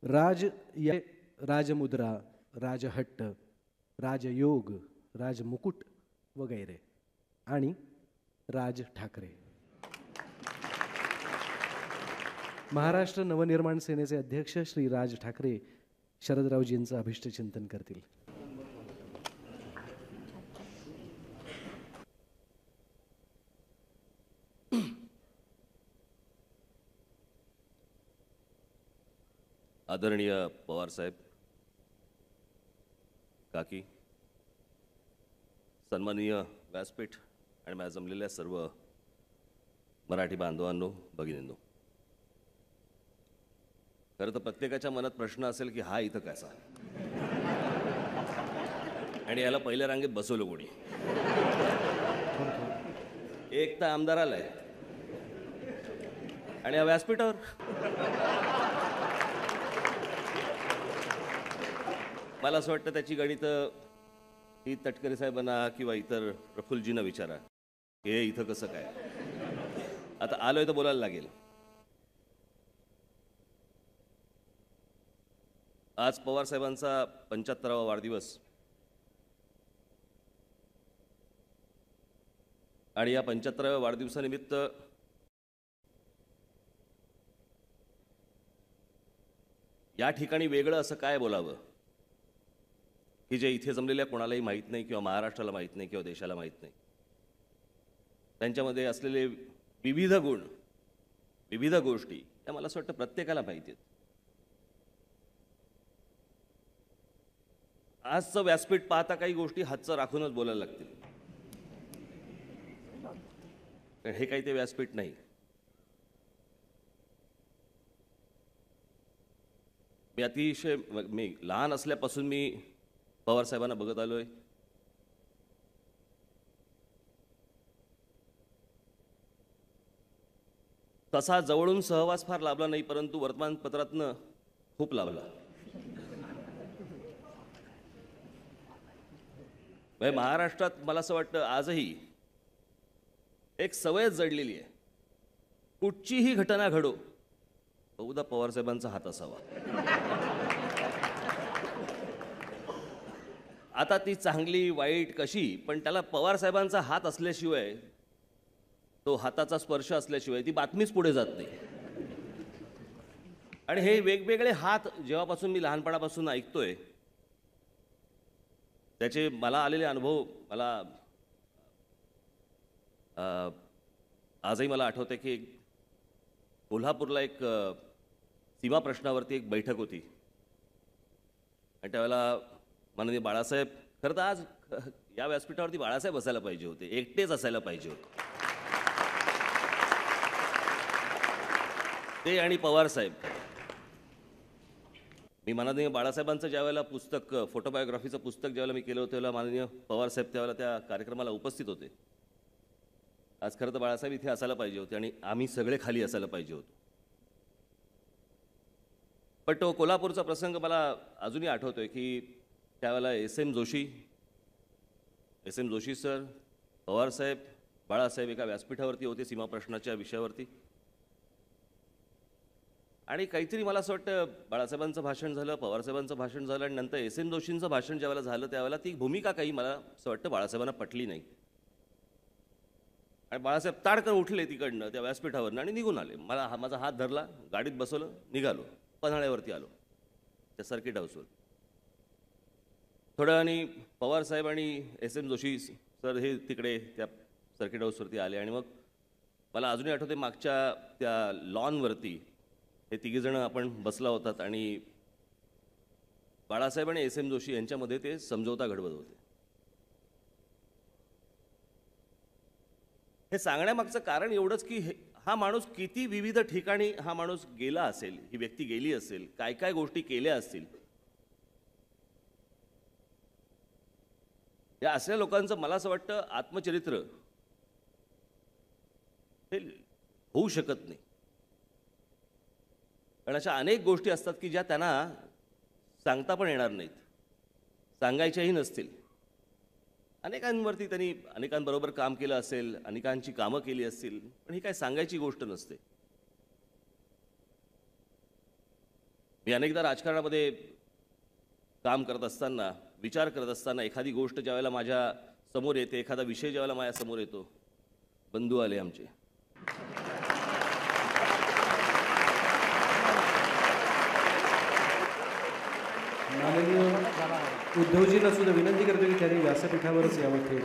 राज या राजमुद्रा, राजहट्ट, राजयोग, राजमुकुट वगैरे आणि राज ठाकरे. महाराष्ट्र नवनिर्माण सेनेचे अध्यक्ष श्री राज ठाकरे शरदरावजींचं अभिष्टचिंतन करतील. आदरणीय पवार साहेब, काकी, सन्माननीय व्यासपीठ आणि माझ्या जमलेल्या सर्व मराठी बांधवांनो, भगिनींनो, खरं तर प्रत्येकाच्या मनात प्रश्न असेल की हा इथं कसा आणि याला पहिल्या रांगेत बसवलं कोणी. एक तर आमदार आलाय आणि या व्यासपीठावर मला असं वाटतं त्याची गणितं ही तटकरे साहेबांना किंवा इतर प्रफुल्लजींना विचारा, हे इथं कसं काय. आता आलोय तर बोलायला लागेल. आज पवार साहेबांचा 75वा वाढदिवस आणि या 75व्या वाढदिवसानिमित्त या ठिकाणी वेगळं असं काय बोलावं की जे इथे जमलेल्या कोणालाही माहीत नाही किंवा महाराष्ट्राला माहीत नाही किंवा देशाला माहीत नाही. त्यांच्यामध्ये असलेले विविध गुण, विविध गोष्टी या मला असं वाटतं प्रत्येकाला माहिती आहेत. आजचं व्यासपीठ पाहता काही गोष्टी हातचं राखूनच बोलायला लागतील. हे काही ते व्यासपीठ नाही. मी लहान असल्यापासून मी पवार साहेबांना बघत आलोय. तसा जवळून सहवास फार लाभला नाही, परंतु वर्तमानपत्रातनं खूप लाभला. महाराष्ट्रात मला असं वाटतं आजही एक सवयच जडलेली आहे, कुठचीही घटना घडो बहुधा पवार साहेबांचा हात असावा. आता ती चांगली वाईट कशी, पण त्याला पवार साहेबांचा हात असल्याशिवाय, तो हाताचा स्पर्श असल्याशिवाय ती बातमीच पुढे जात नाही. आणि हे वेगवेगळे हात जेव्हापासून मी लहानपणापासून ऐकतोय, त्याचे मला आलेले अनुभव मला आजही मला आठवते की कोल्हापूरला एक सीमा प्रश्नावरती एक बैठक होती आणि त्यावेळेला माननीय बाळासाहेब, खरं तर आज या व्यासपीठावरती बाळासाहेब असायला पाहिजे होते, एकटेच असायला पाहिजे होते, ते आणि पवार साहेब. मी माननीय बाळासाहेबांचं ज्यावेळेला पुस्तक, फोटोबायोग्राफीचं पुस्तक ज्यावेळेला मी केलं होतं त्यावेळेला माननीय पवार साहेब त्यावेळेला त्या कार्यक्रमाला उपस्थित होते. आज खरं तर बाळासाहेब इथे असायला पाहिजे होते आणि आम्ही सगळे खाली असायला पाहिजे होतो. पण तो कोल्हापूरचा प्रसंग मला अजूनही आठवतोय की त्यावेळेला एस एम जोशी सर, पवारसाहेब, बाळासाहेब एका व्यासपीठावरती होते सीमा प्रश्नाच्या विषयावरती. आणि काहीतरी मला असं वाटतं बाळासाहेबांचं भाषण झालं, पवारसाहेबांचं भाषण झालं आणि नंतर एस एम जोशींचं भाषण ज्यावेळेला झालं त्यावेळेला ती भूमिका काही मला असं वाटतं बाळासाहेबांना पटली नाही. आणि बाळासाहेब ताडकन उठले तिकडनं त्या व्यासपीठावरनं आणि निघून आले. माझा हात धरला, गाडीत बसवलं, निघालो, पन्हाळ्यावरती आलो त्या सर्किट हाऊसवर. थोड्या वेळाने पवारसाहेब आणि एस एम जोशी सर हे तिकडे त्या सर्किट हाऊसवरती आले आणि मग मला अजूनही आठवते मागच्या त्या लॉनवरती हे तिघीजणं आपण बसला होतात आणि बाळासाहेब आणि एस एम जोशी यांच्यामध्ये ते समझोता घडवत होते. हे सांगण्यामागचं कारण एवढंच की हा माणूस किती विविध ठिकाणी हा माणूस गेला असेल, ही व्यक्ती गेली असेल, काय काय गोष्टी केल्या असतील, या असल्या लोकांचं मला असं वाटतं आत्मचरित्र हे होऊ शकत नाही. कारण अशा अनेक गोष्टी असतात की ज्या त्यांना सांगता पण येणार नाहीत, सांगायच्याही नसतील. अनेकांवरती त्यांनी अनेकांबरोबर काम केलं असेल, अनेकांची कामं केली असतील, पण ही काय सांगायची गोष्ट नसते. मी अनेकदा राजकारणामध्ये काम करत असताना, विचार करत असताना एखादी गोष्ट ज्यावेळेला माझ्या समोर येते, एखादा विषय ज्यावेळेला माझ्या समोर येतो, बंधू आले आमचे. माननीय उद्धवजींना सुद्धा विनंती करतो की त्यांनी व्यासपीठावरच यावं थेट.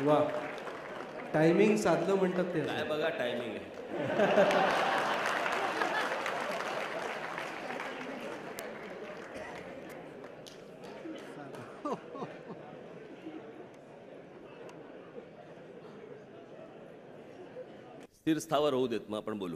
वा, टायमिंग साधलं म्हणतात ते. काय बघा टायमिंग आहे. स्थिर स्थावर होऊ देत, मग आपण बोलू.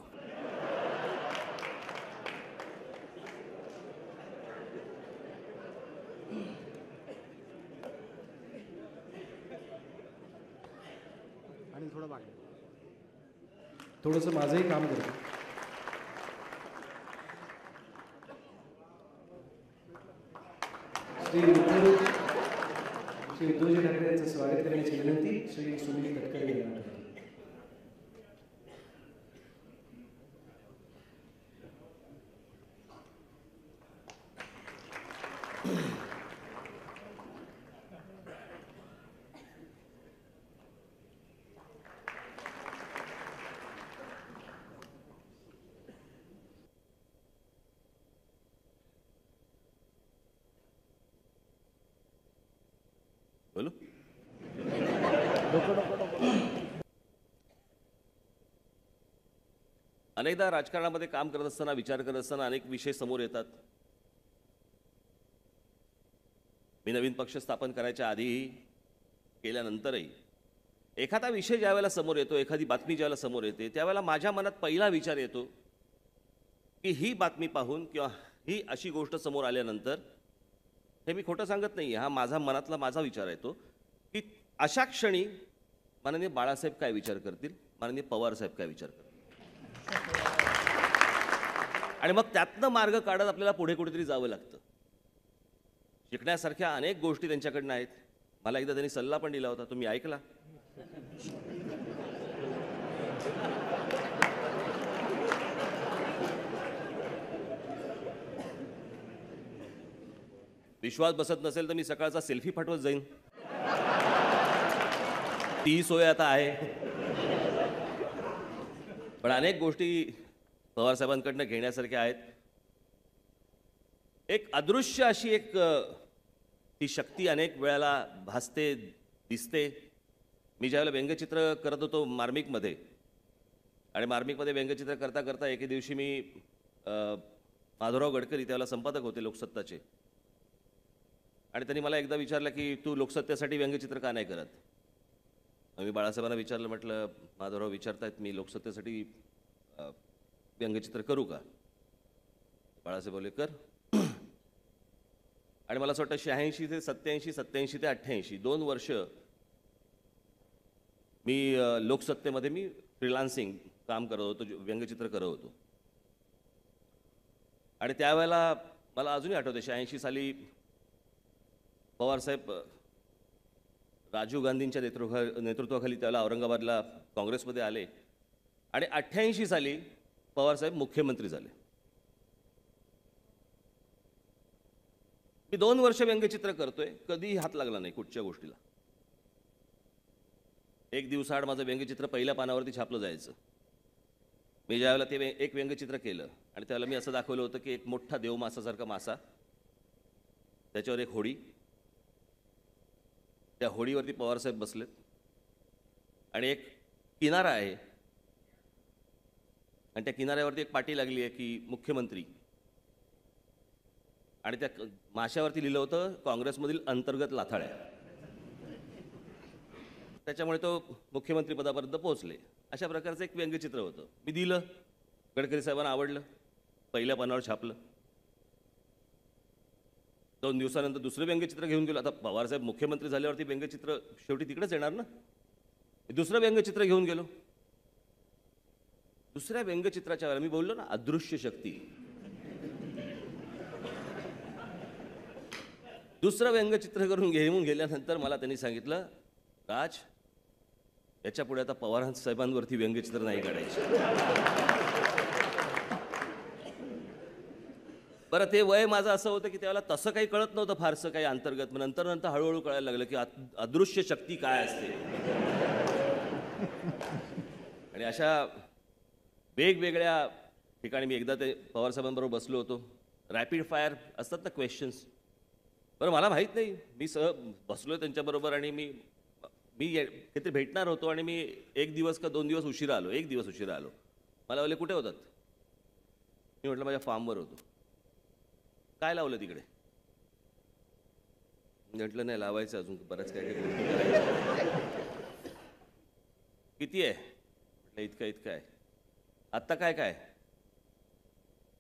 आणि थोडं मागे. थोडंसं माझंही काम करतो. श्री उद्धवजी ठाकरे यांचं स्वागत करण्याची विनंती श्री सुनील तटकरे यांना करतो. बोलू. अनेकदा राजकारणामध्ये काम करत असताना, विचार करत असताना अनेक विषय समोर येतात. मी नवीन पक्ष स्थापन करायच्या आधीही, केल्यानंतरही एखादा विषय ज्यावेळेला समोर येतो, एखादी बातमी ज्यावेळेला समोर येते, त्यावेळेला माझ्या मनात पहिला विचार येतो की ही बातमी पाहून किंवा ही अशी गोष्ट समोर आल्यानंतर, हे मी खोटं सांगत नाही, हा माझा मनातला माझा विचार येतो की अशा क्षणी माननीय बाळासाहेब काय विचार करतील, माननीय पवारसाहेब काय विचार करतील, आणि मग त्यातनं मार्ग काढत आपल्याला पुढे कुठेतरी जावं लागतं. शिकण्यासारख्या अनेक गोष्टी त्यांच्याकडनं आहेत. मला एकदा त्यांनी सल्ला पण दिला होता, तुम्ही ऐकला. विश्वास बसत नसेल तर मी सकाळचा सेल्फी पाठवत जाईन, ती सोय आता आहे. पण अनेक गोष्टी पवारसाहेबांकडनं घेण्यासारख्या आहेत. एक अदृश्य अशी एक ती शक्ती अनेक वेळेला भासते, दिसते. मी ज्यावेळेला व्यंगचित्र करत होतो मार्मिकमध्ये, आणि मार्मिकमध्ये व्यंगचित्र करता करता एके दिवशी मी माधवराव गडकरी त्यावेळेला संपादक होते लोकसत्ताचे, आणि त्यांनी मला एकदा विचारलं की तू लोकसत्तेसाठी व्यंगचित्र का नाही करत. मी बाळासाहेबांना विचारलं, म्हटलं माधवराव विचारतायत, मी लोकसत्तेसाठी व्यंगचित्र करू का. बाळासाहेब बोलले कर. आणि मला असं वाटतं 86 ते 87, 87 ते 88 2 वर्ष मी लोकसत्तेमध्ये मी फ्रीलान्सिंग काम करत होतो, व्यंगचित्र करत होतो. आणि त्यावेळेला मला अजूनही आठवतं, 86 साली पवारसाहेब राजीव गांधींच्या नेतृत्वाखाली त्यावेळेला औरंगाबादला काँग्रेसमध्ये आले, आणि 88 साली पवारसाहेब मुख्यमंत्री झाले. मी 2 वर्ष व्यंगचित्र करतोय, कधीही हात लागला नाही कुठच्या गोष्टीला. एक दिवसाआड माझं व्यंगचित्र पहिल्या पानावरती छापलं जायचं. मी ज्यावेळेला ते एक व्यंगचित्र केलं, आणि त्यावेळेला मी असं दाखवलं होतं की एक मोठा देवमासासारखा मासा, त्याच्यावर एक होडी, त्या होडीवरती पवारसाहेब बसलेत, आणि एक किनारा आहे, आणि त्या किनाऱ्यावरती एक पाटी लागली आहे की मुख्यमंत्री, आणि त्या माशावरती लिहिलं होतं काँग्रेसमधील अंतर्गत लाथाळ्या. त्याच्यामुळे तो मुख्यमंत्रीपदापर्यंत पोहोचले. अशा प्रकारचं एक व्यंगचित्र होतं. मी दिलं, गडकरी साहेबांना आवडलं, पहिल्या पानावर छापलं. 2 दिवसानंतर दुसरं व्यंगचित्र घेऊन गेलो. आता पवारसाहेब मुख्यमंत्री झाल्यावरती व्यंगचित्र शेवटी तिकडेच येणार ना. दुसरं व्यंगचित्र घेऊन गेलो. दुसऱ्या व्यंगचित्राच्या वेळेला मी बोललो ना, अदृश्य शक्ती. दुसरं व्यंगचित्र करून घेऊन गेल्यानंतर मला त्यांनी सांगितलं, राज, याच्या पुढे आता पवार साहेबांवरती व्यंगचित्र नाही काढायचे. बरं ते वय माझं असं होतं की त्यावेळेला तसं काही कळत नव्हतं फारसं काही अंतर्गत. मग नंतर नंतर हळूहळू कळायला लागलं की अदृश्य शक्ती काय असते. आणि अशा वेगवेगळ्या ठिकाणी मी एकदा ते पवारसाहेबांबरोबर बसलो होतो. रॅपिड फायर असतात ना क्वेश्चन्स. बरं मला माहीत नाही, मी बसलो त्यांच्याबरोबर आणि मी काहीतरी भेटणार होतो आणि मी 1 दिवस का 2 दिवस उशिरा आलो. 1 दिवस उशिरा आलो. मला बोलले कुठे होतात. मी म्हटलं माझ्या फार्मवर होतो. काय लावलं तिकडे. म्हटलं नाही लावायचं अजून बरंच काय काय गोष्टी करायच्या. किती आहे म्हटलं इतकं इतकं आहे. आत्ता काय काय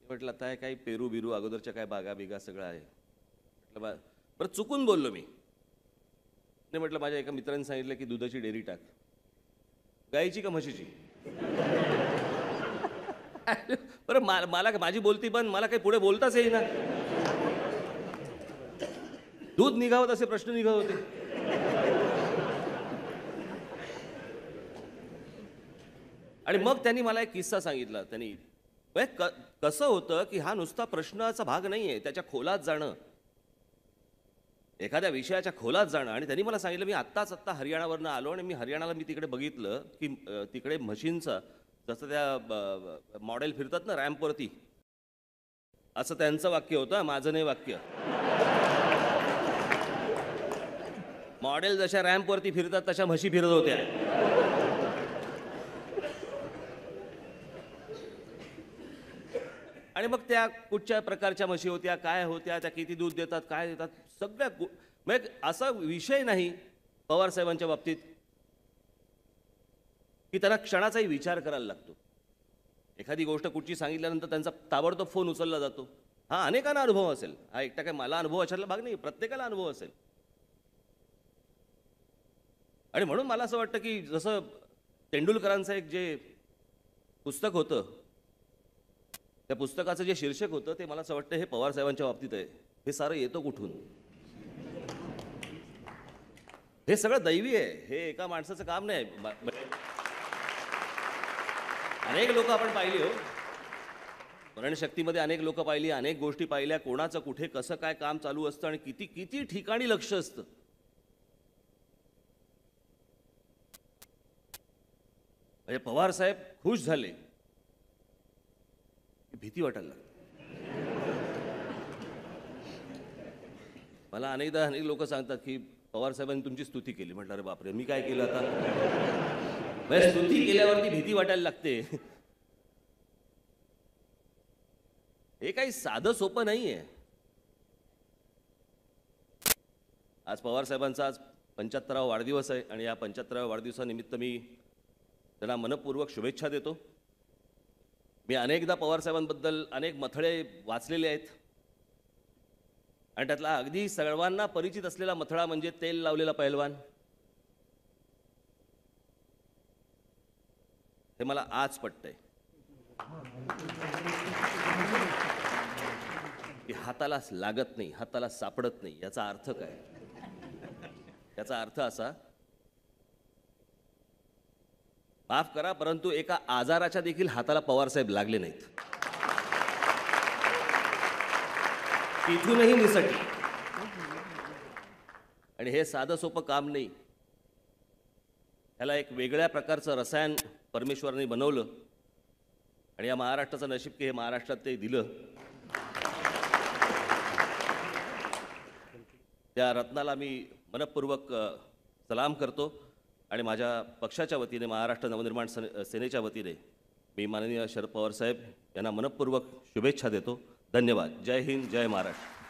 म्हटलं आता काही पेरू बिरू अगोदरच्या काय बागा बिगा सगळं आहे. म्हटलं बरं चुकून बोललो मी. नाही म्हटलं माझ्या एका मित्राने सांगितलं की दुधाची डेअरी टाक. गाईची का म्हशीची. बरं मला माझी बोलती बंद. मला काही पुढे बोलताच येईना. दूध निघावत असे प्रश्न निघत होते. आणि मग त्यांनी मला एक किस्सा सांगितला. त्यांनी कसं होतं की हा नुसता प्रश्नाचा भाग नाही आहे, त्याच्या खोलात जाणं, एखाद्या विषयाच्या खोलात जाणं. आणि त्यांनी मला सांगितलं मी आत्ता हरियाणावरनं आलो आणि मी हरियाणाला तिकडे बघितलं की तिकडे म्हशींचा जसं त्या मॉडेल फिरतात ना रॅम्पवरती, असं त्यांचं वाक्य होतं, माझं नाही वाक्य. मॉडेल जशा रॅम्पवरती फिरतात तशा म्हशी फिरत होत्या. आणि मग त्या कुठच्या प्रकारच्या म्हशी होत्या, काय होत्या, त्या किती दूध देतात, काय देतात, सगळ्या म्हणजे असा विषय नाही पवारसाहेबांच्या बाबतीत की त्यांना क्षणाचाही विचार करायला लागतो. एखादी गोष्ट कुठची सांगितल्यानंतर त्यांचा ताबडतोब फोन उचलला जातो. हा अनेकांना अनुभव असेल. हा एकटा काय मला अनुभव अशातला भाग नाही, प्रत्येकाला अनुभव असेल. आणि म्हणून मला असं वाटतं की जसं तेंडुलकरांचं एक जे पुस्तक होतं, त्या पुस्तकाचं जे शीर्षक होतं ते मला असं वाटतं हे पवारसाहेबांच्या बाबतीत आहे. हे सारं येतं कुठून. हे सगळं दैवी आहे. हे एका माणसाचं काम नाही. अनेक लोक आपण पाहिली हो, स्मरणशक्तीमध्ये अनेक लोक पाहिली, अनेक गोष्टी पाहिल्या, कोणाचं कुठे कसं काय काम चालू असतं आणि किती किती ठिकाणी लक्ष असतं. म्हणजे पवारसाहेब खुश झाले, भीती वाटायला लागली. मला अनेक लोक सांगतात की पवारसाहेबांनी तुमची स्तुती केली. म्हटलं अरे बापरे, मी काय केलं आता. स्तुती केल्यावरती भीती वाटायला लागते. हे काही साधं सोपं नाही आहे. आज पवारसाहेबांचा आज 75वा वाढदिवस आहे आणि या 75व्या वाढदिवसानिमित्त मी त्यांना मनपूर्वक शुभेच्छा देतो. मी अनेकदा पवारसाहेबांबद्दल अनेक मथळे वाचलेले आहेत आणि त्यातला अगदी सर्वांना परिचित असलेला मथळा म्हणजे तेल लावलेला पैलवान. हे मला आज पटतंय की हाताला लागत नाही, हाताला सापडत नाही. याचा अर्थ काय. याचा अर्थ असा, माफ करा परंतु एका आजाराच्या देखील हाताला पवारसाहेब लागले नाहीत. तिथूनही निसटले. आणि हे साधं सोपं काम नाही. ह्याला एक वेगळ्या प्रकारचं रसायन परमेश्वराने बनवलं आणि या महाराष्ट्राचं नशीब की हे महाराष्ट्रात ते दिलं. त्या रत्नाला मी मनपूर्वक सलाम करतो आणि माझ्या पक्षाच्या वतीने, महाराष्ट्र नवनिर्माण सेनेच्या वतीने मी माननीय शरद पवार साहेब यांना मनपूर्वक शुभेच्छा देतो. धन्यवाद. जय हिंद, जय महाराष्ट्र.